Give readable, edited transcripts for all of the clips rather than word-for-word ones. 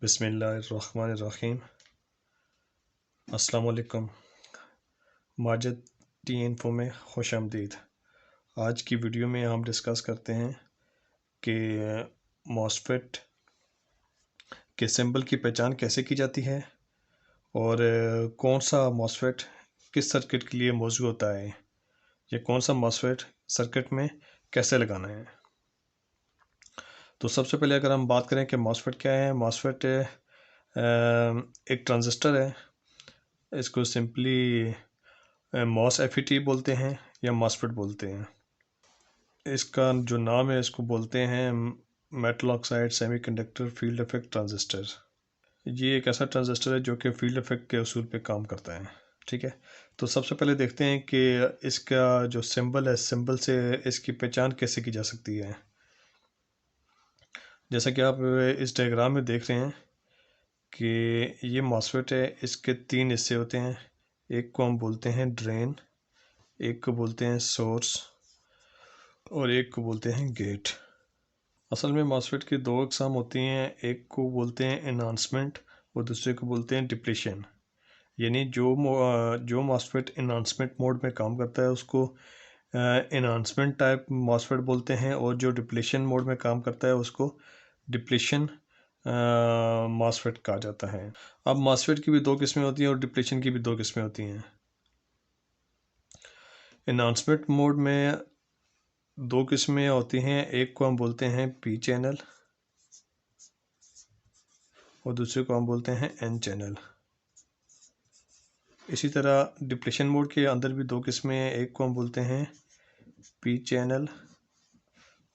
बिस्मिल्लाहिर्रहमानिर्रहीम। अस्सलाम वालेकुम। माजिद टी इन्फो में खुश आमदीद। आज की वीडियो में हम डिस्कस करते हैं कि मॉसफेट के सिंबल की पहचान कैसे की जाती है और कौन सा मॉसफेट किस सर्किट के लिए मौजूद होता है या कौन सा मॉसफेट सर्किट में कैसे लगाना है। तो सबसे पहले अगर हम बात करें कि मॉसफेट क्या है, मॉसफेट एक ट्रांजिस्टर है। इसको सिंपली मॉस एफईटी बोलते हैं या मॉसफेट बोलते हैं। इसका जो नाम है इसको बोलते हैं metal oxide semiconductor field effect transistor. ये एक ऐसा ट्रांजिस्टर है जो कि फील्ड इफेक्ट के उसूल पे काम करता है। ठीक है, तो सबसे पहले देखते हैं कि इसका जो सिंबल है, सिंबल से इसकी पहचान कैसे की जा सकती है। जैसा कि आप इस डायग्राम में देख रहे हैं कि ये मॉसफेट है। इसके तीन हिस्से होते हैं। एक को हम बोलते हैं ड्रेन, एक को बोलते हैं सोर्स और एक को बोलते हैं गेट। असल में मॉसफेट की दो अक़साम होती हैं, एक को बोलते हैं एनहांसमेंट और दूसरे को बोलते हैं डिप्लीशन। यानी जो मॉसफेट एनहांसमेंट मोड में काम करता है उसको एनहांसमेंट टाइप मॉसफेट बोलते हैं और जो डिप्लीशन मोड में काम करता है उसको डिप्लीशन मॉसफेट कहा जाता है। अब मॉसफेट की भी दो किस्में होती हैं और डिप्लीशन की भी दो किस्में होती हैं। एनहांसमेंट मोड में दो किस्में होती हैं, एक को हम बोलते हैं पी चैनल और दूसरे को हम बोलते हैं एन चैनल। इसी तरह डिप्लीशन मोड के अंदर भी दो किस्में हैं, एक को हम बोलते हैं पी चैनल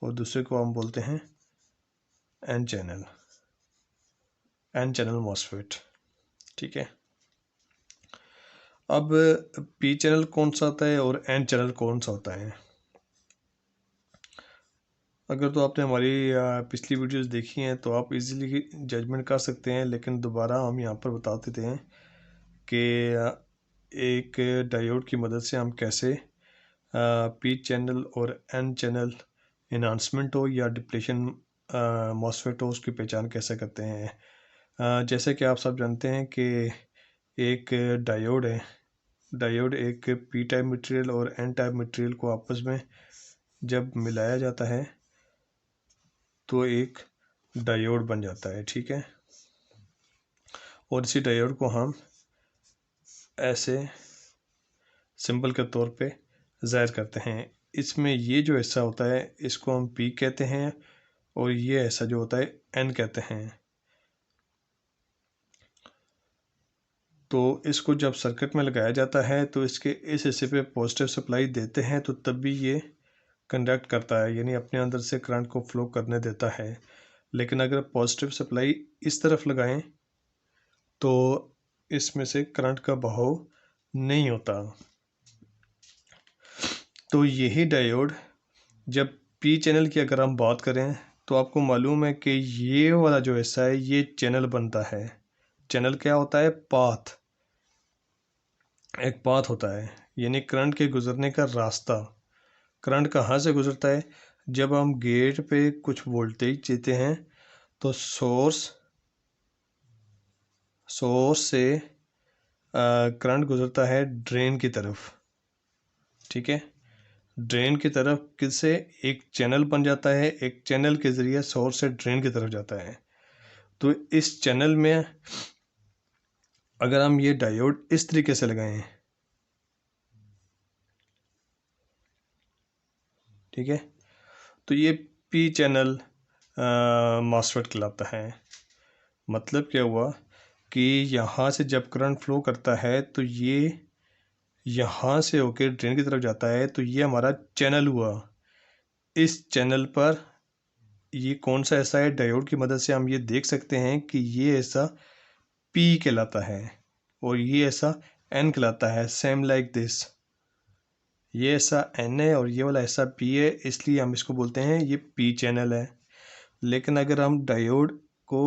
और दूसरे को हम बोलते हैं N channel, N channel MOSFET. ठीक है, अब पी चैनल कौन सा होता है और एन चैनल कौन सा होता है। अगर तो आपने हमारी पिछली वीडियोस देखी हैं तो आप इजीली जजमेंट कर सकते हैं, लेकिन दोबारा हम यहाँ पर बता देते हैं कि एक डायोड की मदद से हम कैसे पी चैनल और एन चैनल एनहांसमेंट हो या डिप्लीशन मॉसफेट हो उसकी पहचान कैसे करते हैं। जैसे कि आप सब जानते हैं कि एक डायोड है। डायोड एक पी टाइप मटेरियल और एन टाइप मटेरियल को आपस में जब मिलाया जाता है तो एक डायोड बन जाता है। ठीक है, और इसी डायोड को हम ऐसे सिंबल के तौर पे ज़ाहिर करते हैं। इसमें ये जो हिस्सा होता है इसको हम पी कहते हैं और ये हिस्सा जो होता है एन कहते हैं। तो इसको जब सर्किट में लगाया जाता है तो इसके इस हिस्से पे पॉजिटिव सप्लाई देते हैं तो तब भी ये कंडक्ट करता है, यानी अपने अंदर से करंट को फ्लो करने देता है। लेकिन अगर पॉजिटिव सप्लाई इस तरफ लगाएं तो इसमें से करंट का बहाव नहीं होता। तो यही डायोड जब पी चैनल की अगर हम बात करें तो आपको मालूम है कि ये वाला जो हिस्सा है ये चैनल बनता है। चैनल क्या होता है? पाथ, एक पाथ होता है, यानी करंट के गुजरने का रास्ता। करंट कहाँ से गुजरता है? जब हम गेट पे कुछ वोल्टेज देते हैं तो सोर्स से करंट गुजरता है ड्रेन की तरफ। ठीक है, ड्रेन की तरफ किससे? एक चैनल बन जाता है, एक चैनल के ज़रिए सोर्स से ड्रेन की तरफ जाता है। तो इस चैनल में अगर हम ये डायोड इस तरीके से लगाएं, ठीक है, तो ये पी चैनल मॉसफेट कहलाता है। मतलब क्या हुआ कि यहाँ से जब करंट फ्लो करता है तो ये यहाँ से होकर ड्रेन की तरफ जाता है, तो ये हमारा चैनल हुआ। इस चैनल पर ये कौन सा ऐसा है, डायोड की मदद से हम ये देख सकते हैं कि ये ऐसा पी कहलाता है और ये ऐसा एन कहलाता है। सेम लाइक दिस, ये ऐसा एन है और ये वाला ऐसा पी है, इसलिए हम इसको बोलते हैं ये पी चैनल है। लेकिन अगर हम डायोड को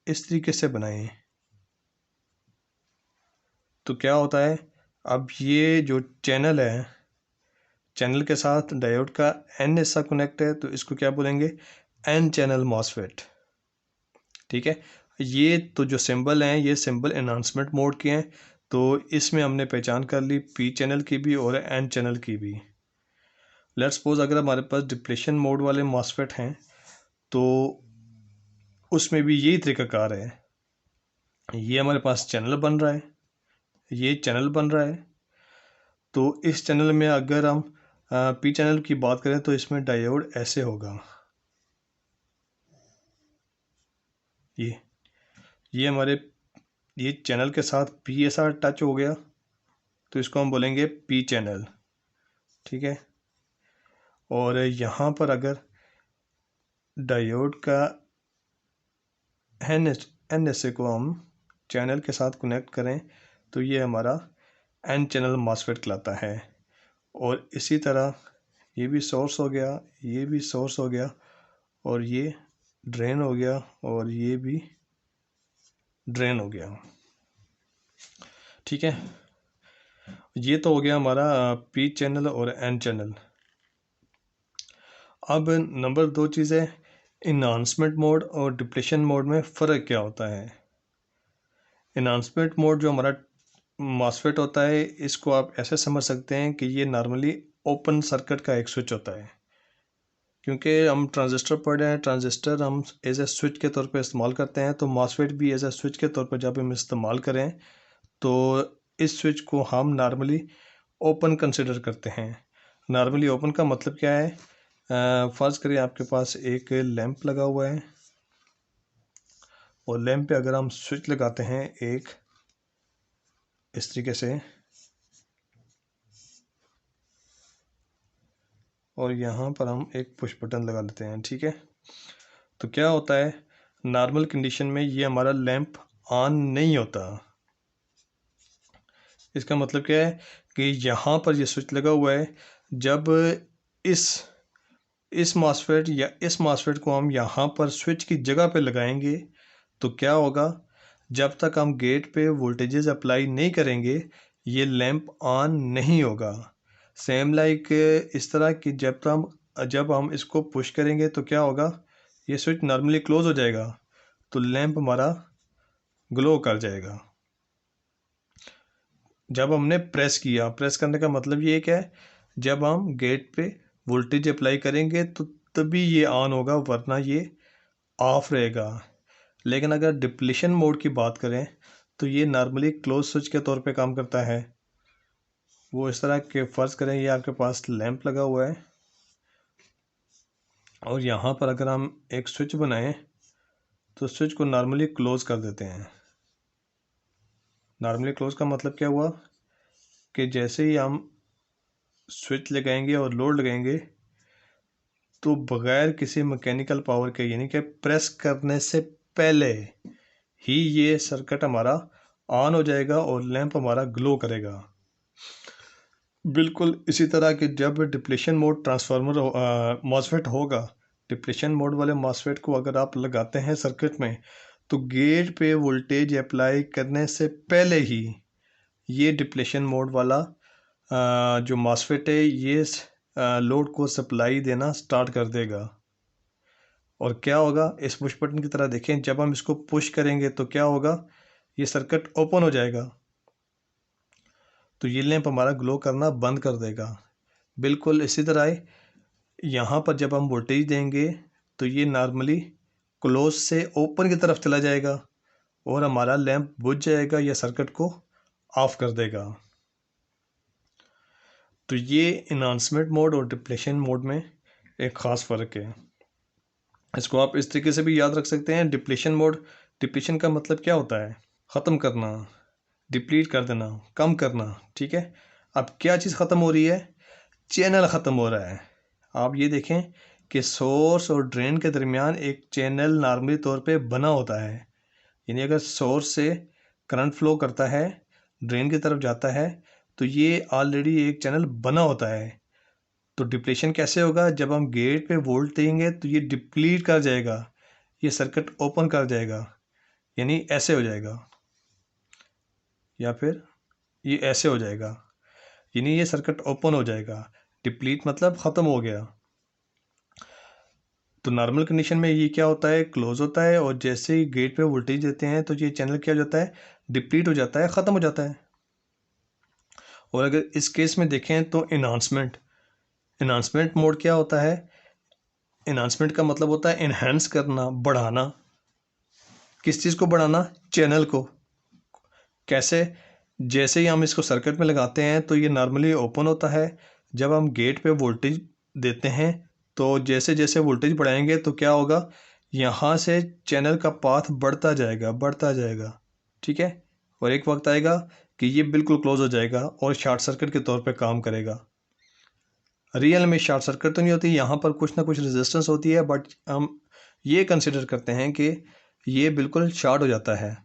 इस तरीके से बनाएं तो क्या होता है? अब ये जो चैनल है, चैनल के साथ डायोड का एन हिस्सा कनेक्ट है, तो इसको क्या बोलेंगे? N channel MOSFET. ठीक है, ये तो जो सिंबल हैं ये सिंबल एनहांसमेंट मोड के हैं, तो इसमें हमने पहचान कर ली पी चैनल की भी और एन चैनल की भी। लेट्स सपोज अगर हमारे पास डिप्लेशन मोड वाले मॉसफेट हैं तो उसमें भी यही तरीकाकार है। ये हमारे पास चैनल बन रहा है, ये चैनल बन रहा है। तो इस चैनल में अगर हम पी चैनल की बात करें तो इसमें डायोड ऐसे होगा, ये हमारे ये चैनल के साथ पी ऐसा टच हो गया तो इसको हम बोलेंगे पी चैनल, ठीक है। और यहाँ पर अगर डायोड का एन एस को हम चैनल के साथ कनेक्ट करें तो ये हमारा एन चैनल मॉसफेट कहलाता है। और इसी तरह ये भी सोर्स हो गया, ये भी सोर्स हो गया, और ये ड्रेन हो गया, और ये भी ड्रेन हो गया, ठीक है। ये तो हो गया हमारा पी चैनल और एन चैनल। अब नंबर 2 चीज़ है इन्हांसमेंट मोड और डिप्लेशन मोड में फ़र्क क्या होता है। इन्हांसमेंट मोड जो हमारा मॉसफेट होता है इसको आप ऐसे समझ सकते हैं कि ये नॉर्मली ओपन सर्किट का एक स्विच होता है। क्योंकि हम ट्रांजिस्टर पढ़ रहे हैं, ट्रांजिस्टर हम एज ए स्विच के तौर पे इस्तेमाल करते हैं, तो मॉसफेट भी एज ए स्विच के तौर पर जब हम इस्तेमाल करें तो इस स्विच को हम नॉर्मली ओपन कंसिडर करते हैं। नॉर्मली ओपन का मतलब क्या है, फ़र्ज़ करिए आपके पास एक लैंप लगा हुआ है और लैंप पे अगर हम स्विच लगाते हैं एक इस तरीके से, और यहाँ पर हम एक पुश बटन लगा लेते हैं, ठीक है। तो क्या होता है, नॉर्मल कंडीशन में ये हमारा लैंप ऑन नहीं होता। इसका मतलब क्या है कि यहाँ पर ये स्विच लगा हुआ है, जब इस इस मॉसफेट या इस मॉसफेट को हम यहाँ पर स्विच की जगह पे लगाएंगे तो क्या होगा, जब तक हम गेट पे वोल्टेजेस अप्लाई नहीं करेंगे ये लैंप ऑन नहीं होगा। सेम लाइक इस तरह कि जब हम इसको पुश करेंगे तो क्या होगा, ये स्विच नॉर्मली क्लोज हो जाएगा तो लैंप हमारा ग्लो कर जाएगा। जब हमने प्रेस किया, प्रेस करने का मतलब ये क्या है, जब हम गेट पे वोल्टेज अप्लाई करेंगे तो तभी ये ऑन होगा, वरना ये ऑफ रहेगा। लेकिन अगर डिप्लीशन मोड की बात करें तो ये नॉर्मली क्लोज स्विच के तौर पे काम करता है। वो इस तरह के फ़र्ज़ करें ये आपके पास लैंप लगा हुआ है और यहाँ पर अगर हम एक स्विच बनाएं तो स्विच को नॉर्मली क्लोज़ कर देते हैं। नॉर्मली क्लोज़ का मतलब क्या हुआ कि जैसे ही हम स्विच लगाएंगे और लोड लगाएंगे तो बग़ैर किसी मैकेनिकल पावर के, यानी कि प्रेस करने से पहले ही ये सर्किट हमारा ऑन हो जाएगा और लैंप हमारा ग्लो करेगा। बिल्कुल इसी तरह कि जब डिप्लेशन मोड ट्रांसफार्मर मॉसफेट होगा, डिप्लेशन मोड वाले मॉसफेट को अगर आप लगाते हैं सर्किट में तो गेट पे वोल्टेज अप्लाई करने से पहले ही ये डिप्लेशन मोड वाला जो मॉसफेट है ये लोड को सप्लाई देना स्टार्ट कर देगा। और क्या होगा, इस पुश बटन की तरह देखें, जब हम इसको पुश करेंगे तो क्या होगा, ये सर्किट ओपन हो जाएगा तो ये लैंप हमारा ग्लो करना बंद कर देगा। बिल्कुल इसी तरह यहाँ पर जब हम वोल्टेज देंगे तो ये नॉर्मली क्लोज से ओपन की तरफ चला जाएगा और हमारा लैंप बुझ जाएगा या सर्किट को ऑफ कर देगा। तो ये इन्हांसमेंट मोड और डिप्लेशन मोड में एक ख़ास फ़र्क है। इसको आप इस तरीके से भी याद रख सकते हैं, डिप्लेशन मोड, डिप्लेशन का मतलब क्या होता है, ख़त्म करना, डिप्लीट कर देना, कम करना, ठीक है। अब क्या चीज़ ख़त्म हो रही है, चैनल ख़त्म हो रहा है। आप ये देखें कि सोर्स और ड्रेन के दरमियान एक चैनल नॉर्मली तौर पे बना होता है। यानी अगर सोर्स से करंट फ्लो करता है, ड्रेन की तरफ जाता है, तो ये ऑलरेडी एक चैनल बना होता है। तो डिप्लेशन कैसे होगा, जब हम गेट पे वोल्ट देंगे तो ये डिप्लीट कर जाएगा, ये सर्किट ओपन कर जाएगा, यानी ऐसे हो जाएगा, या फिर ये ऐसे हो जाएगा, यानी ये सर्किट ओपन हो जाएगा। डिप्लीट मतलब ख़त्म हो गया। तो नॉर्मल कंडीशन में ये क्या होता है, क्लोज होता है, और जैसे ही गेट पे वोल्टेज देते हैं तो ये चैनल क्या हो जाता है, डिप्लीट हो जाता है, ख़त्म हो जाता है। और अगर इस केस में देखें तो इन्हांसमेंट मोड क्या होता है, इन्हांसमेंट का मतलब होता है इन्हेंस करना, बढ़ाना। किस चीज़ को बढ़ाना, चैनल को। कैसे, जैसे ही हम इसको सर्किट में लगाते हैं तो ये नॉर्मली ओपन होता है। जब हम गेट पे वोल्टेज देते हैं तो जैसे जैसे वोल्टेज बढ़ाएंगे तो क्या होगा, यहाँ से चैनल का पाथ बढ़ता जाएगा, बढ़ता जाएगा, ठीक है। और एक वक्त आएगा कि ये बिल्कुल क्लोज हो जाएगा और शॉर्ट सर्किट के तौर पे काम करेगा। रियल में शॉर्ट सर्किट तो नहीं होती, यहाँ पर कुछ ना कुछ रेजिस्टेंस होती है, बट हम ये कंसिडर करते हैं कि ये बिल्कुल शॉर्ट हो जाता है।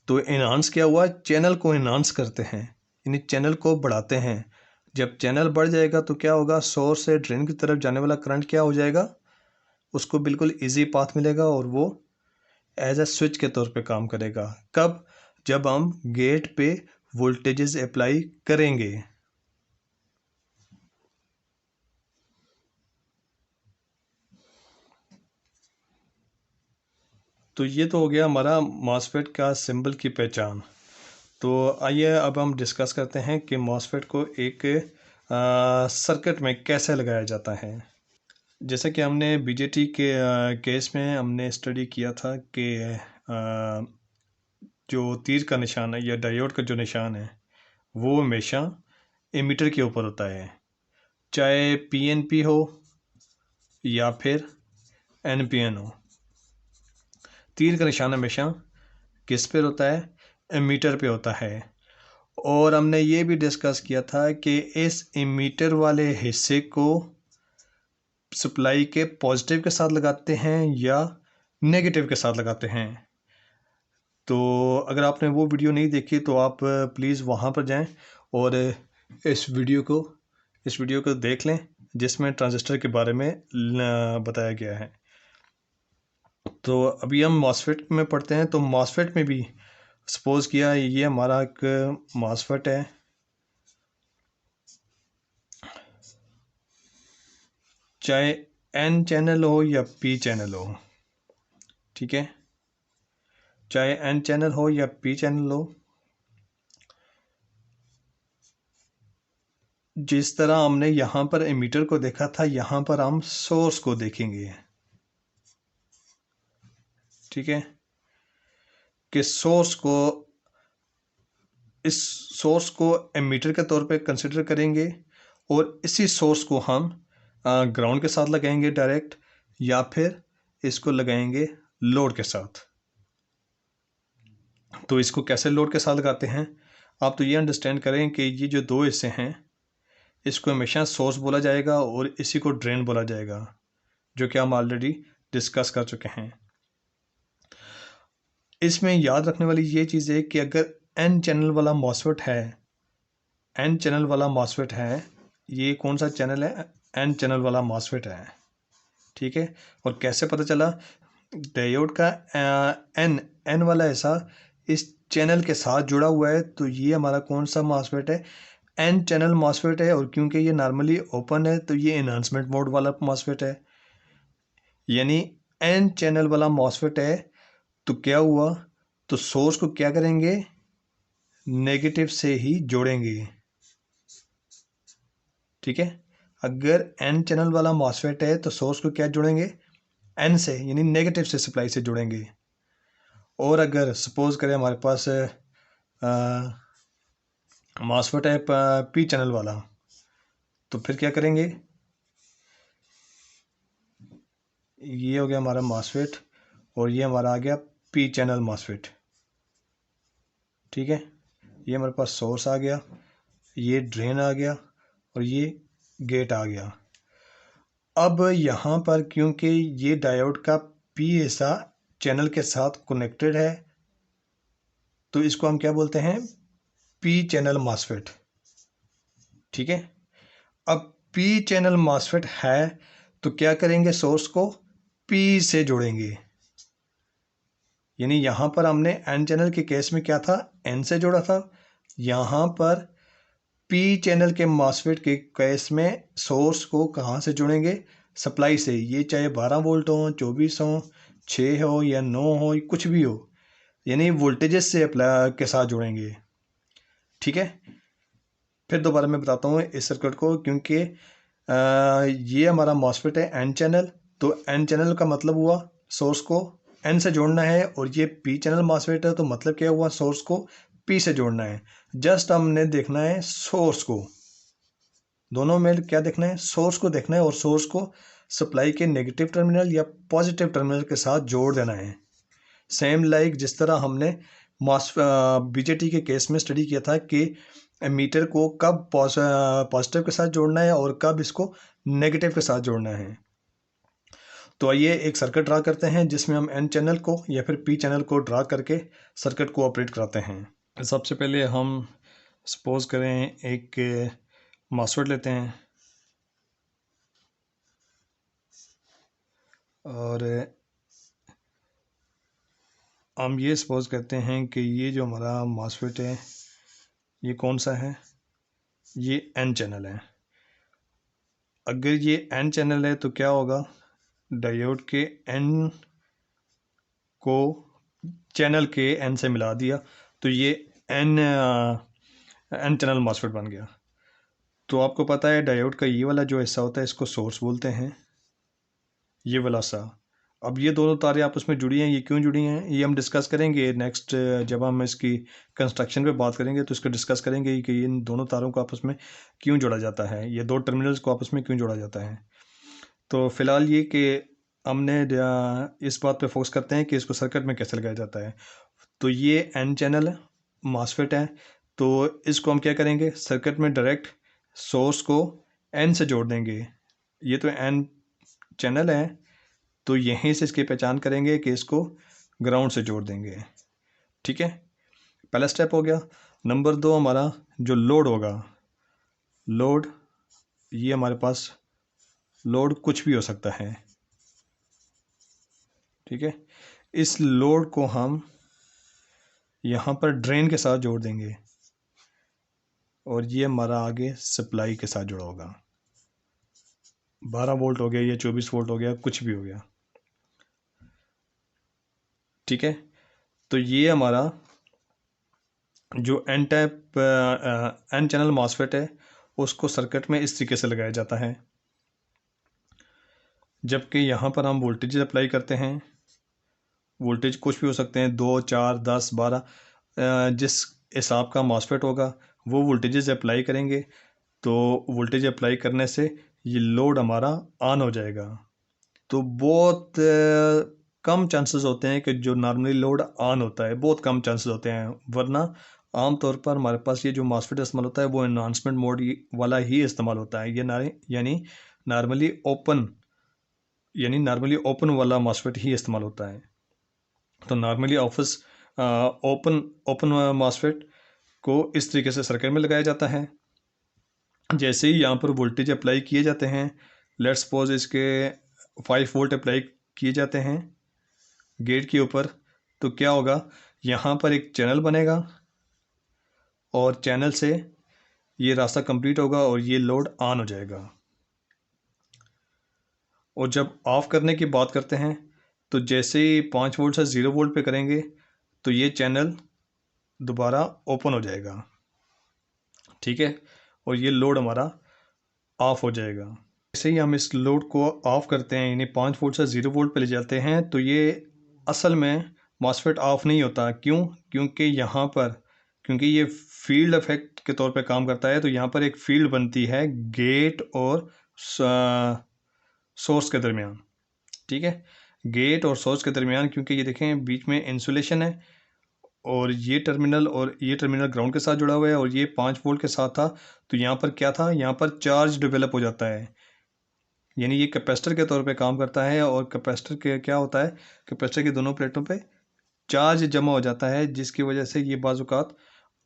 तो इन्हांस क्या हुआ, चैनल को इन्हांस करते हैं, यानी चैनल को बढ़ाते हैं। जब चैनल बढ़ जाएगा तो क्या होगा, सोर्स से ड्रेन की तरफ जाने वाला करंट क्या हो जाएगा, उसको बिल्कुल इजी पाथ मिलेगा और वो एज ए स्विच के तौर पे काम करेगा। कब, जब हम गेट पे वोल्टेजेस अप्लाई करेंगे। तो ये तो हो गया हमारा मॉसफेट का सिंबल की पहचान। तो आइए अब हम डिस्कस करते हैं कि मॉसफेट को एक सर्किट में कैसे लगाया जाता है। जैसे कि हमने बीजेटी के केस में हमने स्टडी किया था कि जो तीर का निशान है या डायोड का जो निशान है वो हमेशा एमीटर के ऊपर होता है, चाहे पीएनपी हो या फिर एनपीएन हो। तीर का निशान हमेशा किस पे होता है, एमीटर पे होता है। और हमने ये भी डिस्कस किया था कि इस एमीटर वाले हिस्से को सप्लाई के पॉजिटिव के साथ लगाते हैं या नेगेटिव के साथ लगाते हैं। तो अगर आपने वो वीडियो नहीं देखी तो आप प्लीज़ वहाँ पर जाएं और इस वीडियो को देख लें जिसमें ट्रांजिस्टर के बारे में बताया गया है। तो अभी हम मॉसफेट में पढ़ते हैं। तो मॉसफेट में भी सपोज़ किया ये हमारा एक मॉसफेट है, चाहे एन चैनल हो या पी चैनल हो, ठीक है, चाहे एन चैनल हो या पी चैनल हो। जिस तरह हमने यहाँ पर एमीटर को देखा था, यहाँ पर हम सोर्स को देखेंगे, ठीक है, कि इस सोर्स को एमीटर के तौर पे कंसिडर करेंगे और इसी सोर्स को हम ग्राउंड के साथ लगाएंगे डायरेक्ट, या फिर इसको लगाएंगे लोड के साथ। तो इसको कैसे लोड के साथ लगाते हैं, आप तो ये अंडरस्टैंड करें कि ये जो दो हिस्से हैं इसको हमेशा सोर्स बोला जाएगा और इसी को ड्रेन बोला जाएगा, जो कि हम ऑलरेडी डिस्कस कर चुके हैं। इसमें याद रखने वाली ये चीज़ है कि अगर एन चैनल वाला मॉसफेट है, ये कौन सा चैनल है, एन चैनल वाला मॉसफेट है, ठीक है। और कैसे पता चला, डायोड का एन वाला हिस्सा इस चैनल के साथ जुड़ा हुआ है, तो ये हमारा कौन सा मॉसफेट है, एन चैनल मॉसफेट है। और क्योंकि ये नॉर्मली ओपन है तो ये एनहांसमेंट मोड वाला मॉसफेट है, यानी एन चैनल वाला मॉसफेट है। तो क्या हुआ, तो सोर्स को क्या करेंगे, नेगेटिव से ही जोड़ेंगे, ठीक है। अगर एन चैनल वाला मॉसफेट है तो सोर्स को क्या जोड़ेंगे, एन से, यानी नेगेटिव से सप्लाई से जोड़ेंगे। और अगर सपोज करें हमारे पास मॉसफेट है पी चैनल वाला, तो फिर क्या करेंगे, ये हो गया हमारा मॉसफेट और ये हमारा आ गया पी चैनल मॉसफेट, ठीक है। ये हमारे पास सोर्स आ गया, ये ड्रेन आ गया और ये गेट आ गया। अब यहाँ पर क्योंकि ये डायोड का पी हिस्सा चैनल के साथ कनेक्टेड है तो इसको हम क्या बोलते हैं, पी चैनल मॉसफेट, ठीक है। अब पी चैनल मॉसफेट है तो क्या करेंगे, सोर्स को पी से जोड़ेंगे, यानी यहाँ पर हमने एन चैनल के केस में क्या था, एन से जोड़ा था। यहाँ पर पी चैनल के मॉसफेट के केस में सोर्स को कहाँ से जोड़ेंगे, सप्लाई से, ये चाहे 12 वोल्ट हो, 24 हो, 6 हो या 9 हो, कुछ भी हो, यानी वोल्टेजेस से अप्लाई के साथ जोड़ेंगे। ठीक है, फिर दोबारा मैं बताता हूँ इस सर्किट को, क्योंकि ये हमारा मॉसफेट है एन चैनल। तो एन चैनल का मतलब हुआ सोर्स को एन से जोड़ना है, और ये पी चैनल मॉसफेट है तो मतलब क्या हुआ, सोर्स को पी से जोड़ना है। जस्ट हमने देखना है सोर्स को, दोनों में क्या देखना है, सोर्स को देखना है, और सोर्स को सप्लाई के नेगेटिव टर्मिनल या पॉजिटिव टर्मिनल के साथ जोड़ देना है। सेम लाइक जिस तरह हमने बीजेटी के केस में स्टडी किया था कि मीटर को कब पॉजिटिव के साथ जोड़ना है और कब इसको नेगेटिव के साथ जोड़ना है। तो आइए एक सर्किट ड्रा करते हैं जिसमें हम एन चैनल को या फिर पी चैनल को ड्रा करके सर्किट को ऑपरेट कराते हैं। सबसे पहले हम सपोज करें एक मॉसफेट लेते हैं, और हम ये सपोज करते हैं कि ये जो हमारा मॉसफेट है ये कौन सा है, ये एन चैनल है। अगर ये एन चैनल है तो क्या होगा, डायोड के एन को चैनल के एन से मिला दिया तो ये एन चैनल मॉसफेट बन गया। तो आपको पता है डायोड का ये वाला जो हिस्सा होता है इसको सोर्स बोलते हैं, ये वाला सा। अब ये दोनों तारें आपस में जुड़ी हैं, ये क्यों जुड़ी हैं ये हम डिस्कस करेंगे नेक्स्ट, जब हम इसकी कंस्ट्रक्शन पे बात करेंगे तो इसको डिस्कस करेंगे कि इन दोनों तारों को आपस में क्यों जोड़ा जाता है, ये दो टर्मिनल्स को आपस में क्यों जोड़ा जाता है। तो फिलहाल ये कि हमने इस बात पे फोकस करते हैं कि इसको सर्किट में कैसे लगाया जाता है। तो ये एन चैनल मॉसफेट है, तो इसको हम क्या करेंगे, सर्किट में डायरेक्ट सोर्स को एन से जोड़ देंगे। ये तो एन चैनल है, तो यहीं से इसकी पहचान करेंगे कि इसको ग्राउंड से जोड़ देंगे। ठीक है, पहला स्टेप हो गया। नंबर 2 हमारा जो लोड होगा, लोड ये हमारे पास लोड कुछ भी हो सकता है। ठीक है, इस लोड को हम यहाँ पर ड्रेन के साथ जोड़ देंगे, और ये हमारा आगे सप्लाई के साथ जुड़ा होगा। 12 वोल्ट हो गया या 24 वोल्ट हो गया, कुछ भी हो गया। ठीक है, तो ये हमारा जो N type N channel MOSFET है उसको सर्किट में इस तरीके से लगाया जाता है। जबकि यहाँ पर हम वोल्टेज अप्लाई करते हैं, वोल्टेज कुछ भी हो सकते हैं, 2, 4, 10, 12, जिस हिसाब का मॉसफेट होगा वो वोल्टेजेस अप्लाई करेंगे। तो वोल्टेज अप्लाई करने से ये लोड हमारा ऑन हो जाएगा। तो बहुत कम चांसेस होते हैं कि जो नॉर्मली लोड ऑन होता है, बहुत कम चांसेस होते हैं, वरना आमतौर पर हमारे पास ये जो मॉसफेट इस्तेमाल होता है वो एनहांसमेंट मोड वाला ही इस्तेमाल होता है। ये यानी नॉर्मली ओपन वाला मॉसफेट ही इस्तेमाल होता है। तो नॉर्मली ओपन मॉसफेट को इस तरीके से सर्किट में लगाया जाता है। जैसे ही यहाँ पर वोल्टेज अप्लाई किए जाते हैं, लेट्स सपोज इसके 5 वोल्ट अप्लाई किए जाते हैं गेट के ऊपर, तो क्या होगा, यहाँ पर एक चैनल बनेगा और चैनल से ये रास्ता कंप्लीट होगा और ये लोड ऑन हो जाएगा। और जब ऑफ करने की बात करते हैं तो जैसे ही 5 वोल्ट से 0 वोल्ट पे करेंगे तो ये चैनल दोबारा ओपन हो जाएगा। ठीक है, और ये लोड हमारा ऑफ हो जाएगा। जैसे ही हम इस लोड को ऑफ करते हैं, यानी 5 वोल्ट से 0 वोल्ट पे ले जाते हैं, तो ये असल में मॉसफेट ऑफ नहीं होता। क्यों? क्योंकि ये फील्ड इफेक्ट के तौर पे काम करता है। तो यहाँ पर एक फील्ड बनती है गेट और सोर्स के दरमियान। ठीक है, गेट और सोर्स के दरमियान, क्योंकि ये देखें बीच में इंसुलेशन है और ये टर्मिनल ग्राउंड के साथ जुड़ा हुआ है और ये 5 वोल्ट के साथ था। तो यहाँ पर क्या था, यहाँ पर चार्ज डेवलप हो जाता है, यानी ये कैपेसिटर के तौर पे काम करता है। और कैपेसिटर के क्या होता है, कैपेसिटर की दोनों प्लेटों पे चार्ज जमा हो जाता है, जिसकी वजह से ये बाज़-औक़ात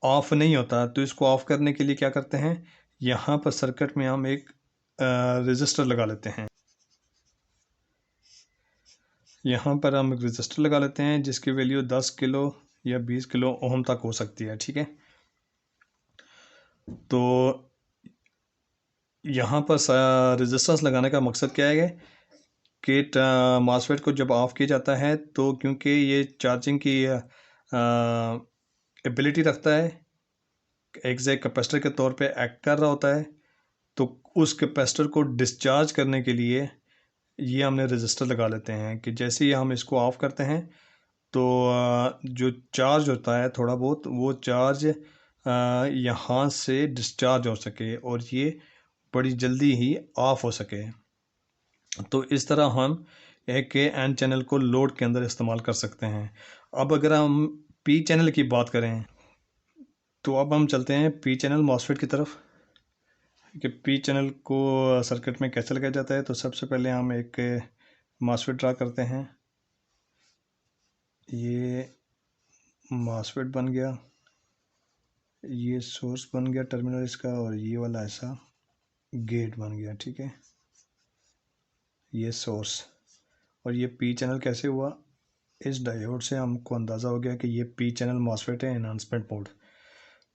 ऑफ नहीं होता। तो इसको ऑफ करने के लिए क्या करते हैं, यहाँ पर सर्किट में हम एक रजिस्टर लगा लेते हैं। यहाँ पर हम एक रजिस्टर लगा लेते हैं जिसकी वैल्यू 10 किलो या 20 किलो ओम तक हो सकती है। ठीक है, तो यहाँ पर रेजिस्टेंस लगाने का मकसद क्या है कि मॉसफेट को जब ऑफ किया जाता है तो क्योंकि ये चार्जिंग की एबिलिटी रखता है, एक से कैपेसिटर के तौर पे एक्ट कर रहा होता है, तो उस कैपेसिटर को डिस्चार्ज करने के लिए ये हमने रजिस्टर लगा लेते हैं कि जैसे ही हम इसको ऑफ करते हैं तो जो चार्ज होता है थोड़ा बहुत, वो चार्ज यहाँ से डिस्चार्ज हो सके और ये बड़ी जल्दी ही ऑफ हो सके। तो इस तरह हम एक एन चैनल को लोड के अंदर इस्तेमाल कर सकते हैं। अब अगर हम पी चैनल की बात करें तो अब हम चलते हैं पी चैनल मॉसफेट की तरफ कि पी चैनल को सर्किट में कैसे लगाया जाता है। तो सबसे पहले हम एक मॉसफेट ड्रा करते हैं। ये मॉसफेट बन गया, ये सोर्स बन गया टर्मिनल इसका, और ये वाला ऐसा गेट बन गया। ठीक है, ये सोर्स। और ये पी चैनल कैसे हुआ, इस डायोड से हमको अंदाज़ा हो गया कि ये पी चैनल मॉसफेट है, एनहांसमेंट मोड।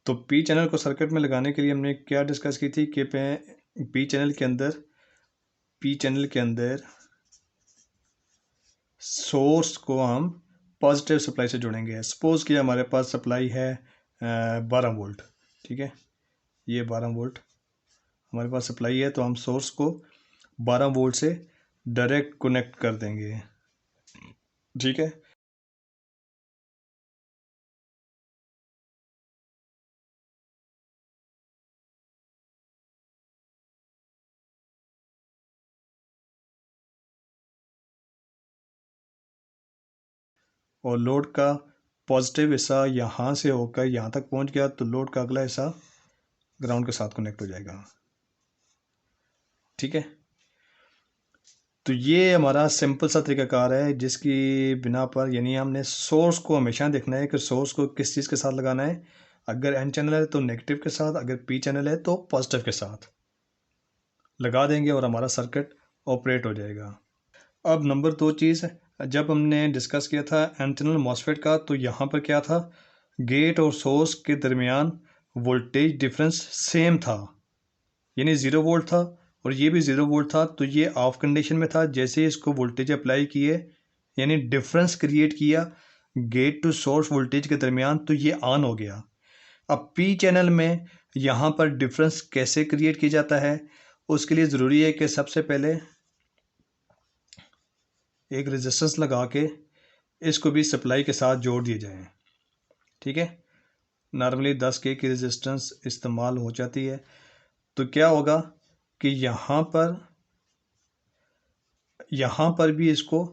तो पी चैनल को सर्किट में लगाने के लिए हमने क्या डिस्कस की थी कि पी चैनल के अंदर सोर्स को हम पॉजिटिव सप्लाई से जोड़ेंगे। सपोज कि हमारे पास सप्लाई है 12 वोल्ट। ठीक है, ये 12 वोल्ट हमारे पास सप्लाई है, तो हम सोर्स को 12 वोल्ट से डायरेक्ट कनेक्ट कर देंगे। ठीक है, और लोड का पॉजिटिव हिस्सा यहाँ से होकर यहाँ तक पहुँच गया तो लोड का अगला हिस्सा ग्राउंड के साथ कनेक्ट हो जाएगा। ठीक है, तो ये हमारा सिंपल सा तरीकाकार है जिसकी बिना पर यानी हमने सोर्स को हमेशा देखना है कि सोर्स को किस चीज़ के साथ लगाना है। अगर एन चैनल है तो नेगेटिव के साथ, अगर पी चैनल है तो पॉजिटिव के साथ लगा देंगे और हमारा सर्किट ऑपरेट हो जाएगा। अब नंबर 2 चीज़, जब हमने डिस्कस किया था एन चैनल मॉसफेट का, तो यहाँ पर क्या था, गेट और सोर्स के दरमियान वोल्टेज डिफरेंस सेम था, यानी 0 वोल्ट था, और ये भी 0 वोल्ट था। तो ये ऑफ कंडीशन में था। जैसे ही इसको वोल्टेज अप्लाई किए यानी डिफरेंस क्रिएट किया गेट टू सोर्स वोल्टेज के दरमियान, तो ये ऑन हो गया। अब पी चैनल में यहाँ पर डिफरेंस कैसे क्रिएट किया जाता है, उसके लिए ज़रूरी है कि सबसे पहले एक रेजिस्टेंस लगा के इसको भी सप्लाई के साथ जोड़ दिए जाए। ठीक है, नॉर्मली 10 के की रेजिस्टेंस इस्तेमाल हो जाती है। तो क्या होगा कि यहाँ पर भी इसको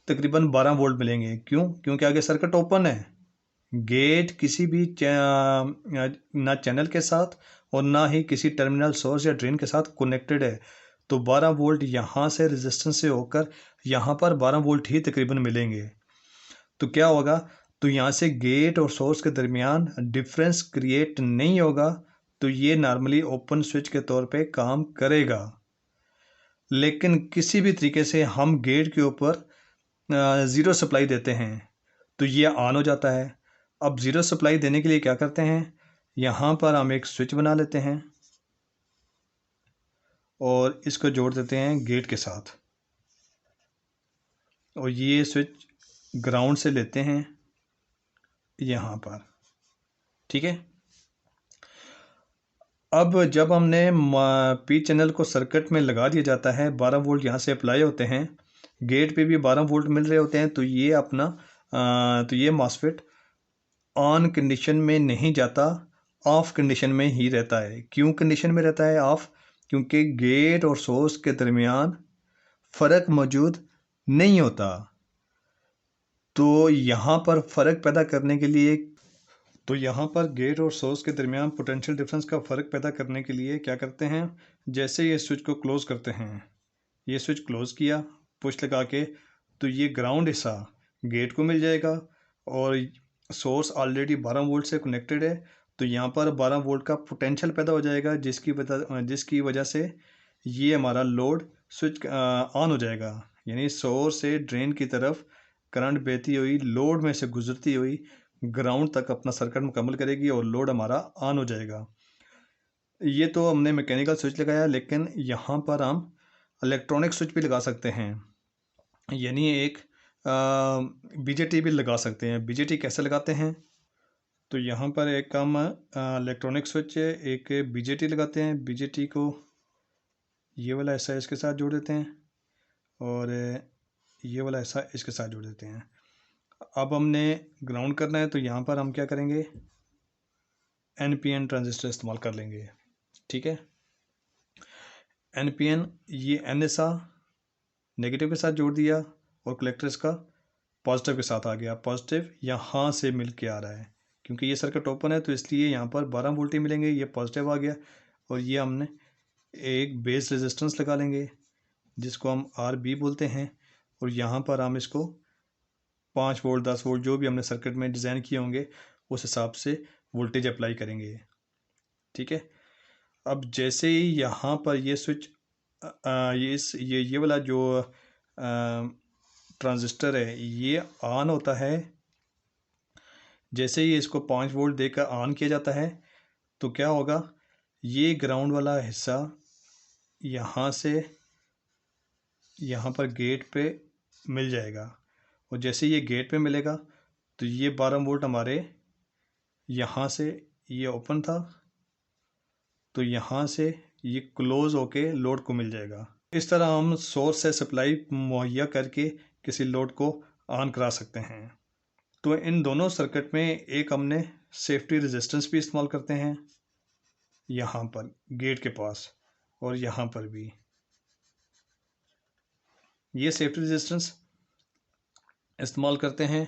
तकरीबन 12 वोल्ट मिलेंगे। क्यों? क्योंकि आगे सर्किट ओपन है, गेट किसी भी ना चैनल के साथ और ना ही किसी टर्मिनल सोर्स या ड्रेन के साथ कनेक्टेड है। तो 12 वोल्ट यहाँ से रेजिस्टेंस से होकर यहाँ पर 12 वोल्ट ही तकरीबन मिलेंगे। तो क्या होगा, तो यहाँ से गेट और सोर्स के दरमियान डिफरेंस क्रिएट नहीं होगा, तो ये नॉर्मली ओपन स्विच के तौर पे काम करेगा। लेकिन किसी भी तरीके से हम गेट के ऊपर ज़ीरो सप्लाई देते हैं तो ये ऑन हो जाता है। अब ज़ीरो सप्लाई देने के लिए क्या करते हैं, यहाँ पर हम एक स्विच बना लेते हैं और इसको जोड़ देते हैं गेट के साथ, और ये स्विच ग्राउंड से लेते हैं यहाँ पर। ठीक है, अब जब हमने पी चैनल को सर्किट में लगा दिया जाता है, 12 वोल्ट यहाँ से अप्लाई होते हैं, गेट पे भी 12 वोल्ट मिल रहे होते हैं, तो ये तो ये मॉसफेट ऑन कंडीशन में नहीं जाता, ऑफ कंडीशन में ही रहता है। क्यों कंडीशन में रहता है ऑफ? क्योंकि गेट और सोर्स के दरमियान फ़र्क मौजूद नहीं होता। तो यहाँ पर फ़र्क पैदा करने के लिए यहाँ पर गेट और सोर्स के दरमियान पोटेंशियल डिफरेंस का फ़र्क पैदा करने के लिए क्या करते हैं, जैसे ये स्विच को क्लोज़ करते हैं, ये स्विच क्लोज़ किया पुश लगा के, तो ये ग्राउंड हिस्सा गेट को मिल जाएगा और सोर्स ऑलरेडी 12 वोल्ट से कनेक्टेड है, तो यहाँ पर 12 वोल्ट का पोटेंशियल पैदा हो जाएगा, जिसकी वजह से ये हमारा लोड स्विच ऑन हो जाएगा। यानी सोर्स से ड्रेन की तरफ करंट बहती हुई लोड में से गुजरती हुई ग्राउंड तक अपना सर्किट मुकम्मल करेगी और लोड हमारा ऑन हो जाएगा। ये तो हमने मैकेनिकल स्विच लगाया, लेकिन यहाँ पर हम इलेक्ट्रॉनिक स्विच भी लगा सकते हैं, यानी एक बीजेटी भी लगा सकते हैं। बीजेटी कैसे लगाते हैं? तो यहाँ पर एक हम इलेक्ट्रॉनिक स्विच एक बीजेटी लगाते हैं। बीजेटी को ये वाला ऐसा इसके साथ जोड़ देते हैं और ये वाला ऐसा इसके साथ जोड़ देते हैं। अब हमने ग्राउंड करना है, तो यहाँ पर हम क्या करेंगे, NPN ट्रांजिस्टर इस्तेमाल कर लेंगे। ठीक है, NPN ये NSA नेगेटिव के साथ जोड़ दिया और कलेक्टर इसका पॉजिटिव के साथ आ गया। पॉजिटिव यहाँ से मिल के आ रहा है, क्योंकि ये सर्किट ओपन है तो इसलिए यहाँ पर 12 वोल्ट ही मिलेंगे। ये पॉजिटिव आ गया और ये हमने एक बेस रेजिस्टेंस लगा लेंगे जिसको हम RB बोलते हैं, और यहाँ पर हम इसको 5 वोल्ट 10 वोल्ट जो भी हमने सर्किट में डिज़ाइन किए होंगे उस हिसाब से वोल्टेज अप्लाई करेंगे। ठीक है, अब जैसे ही यहाँ पर ये स्विच ये वाला जो ट्रांजिस्टर है ये ऑन होता है, जैसे ही इसको 5 वोल्ट देकर ऑन किया जाता है तो क्या होगा, ये ग्राउंड वाला हिस्सा यहाँ से यहाँ पर गेट पे मिल जाएगा, और जैसे ये गेट पे मिलेगा तो ये 12 वोल्ट हमारे यहाँ से, ये ओपन था तो यहाँ से ये क्लोज होके लोड को मिल जाएगा। इस तरह हम सोर्स से सप्लाई मुहैया करके किसी लोड को ऑन करा सकते हैं। तो इन दोनों सर्किट में एक हमने सेफ्टी रेजिस्टेंस भी इस्तेमाल करते हैं यहाँ पर गेट के पास, और यहाँ पर भी ये सेफ्टी रेजिस्टेंस इस्तेमाल करते हैं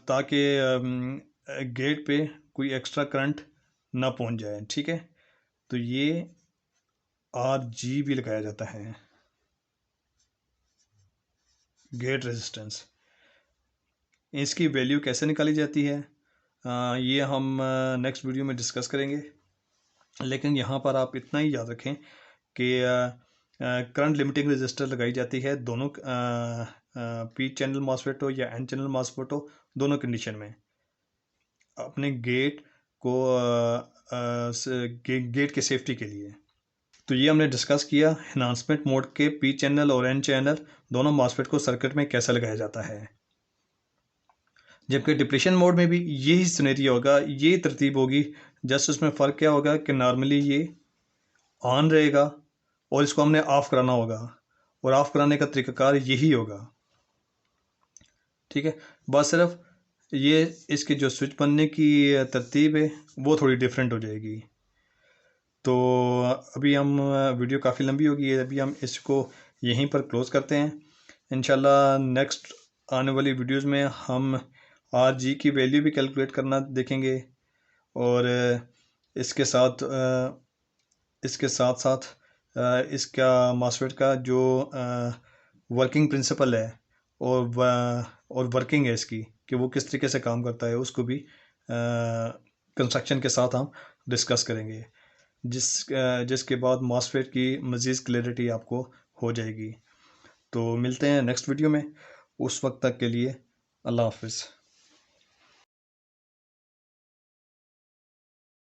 ताकि गेट पे कोई एक्स्ट्रा करंट ना पहुँच जाए। ठीक है, तो ये RG भी लगाया जाता है, गेट रेजिस्टेंस। इसकी वैल्यू कैसे निकाली जाती है ये हम नेक्स्ट वीडियो में डिस्कस करेंगे, लेकिन यहाँ पर आप इतना ही याद रखें कि करंट लिमिटिंग रेजिस्टर लगाई जाती है दोनों P चैनल मॉसफेट हो या N चैनल मॉसफेट हो, दोनों कंडीशन में अपने गेट को गेट के सेफ्टी के लिए। तो ये हमने डिस्कस किया एनहांसमेंट मोड के P चैनल और N चैनल दोनों मॉसफेट को सर्किट में कैसे लगाया जाता है, जबकि डिप्लीशन मोड में भी यही सिनेरियो होगा, ये तरतीब होगी। जस्ट उसमें फ़र्क क्या होगा कि नॉर्मली ये ऑन रहेगा और इसको हमने ऑफ़ कराना होगा, और ऑफ़ कराने का तरीक़ाकार यही होगा। ठीक है, बस सिर्फ ये इसके जो स्विच बनने की तरतीब है वो थोड़ी डिफरेंट हो जाएगी। तो अभी हम वीडियो काफ़ी लंबी होगी, अभी हम इसको यहीं पर क्लोज़ करते हैं। इंशाल्लाह नेक्स्ट आने वाली वीडियोज़ में हम RG की वैल्यू भी कैलकुलेट करना देखेंगे, और इसके साथ साथ इसका मॉसफेट का जो वर्किंग प्रिंसिपल है और वर्किंग है इसकी कि वो किस तरीके से काम करता है, उसको भी कंस्ट्रक्शन के साथ हम डिस्कस करेंगे, जिसके बाद मॉसफेट की मज़ीद क्लैरिटी आपको हो जाएगी। तो मिलते हैं नेक्स्ट वीडियो में, उस वक्त तक के लिए अल्लाह हाफ़िज़।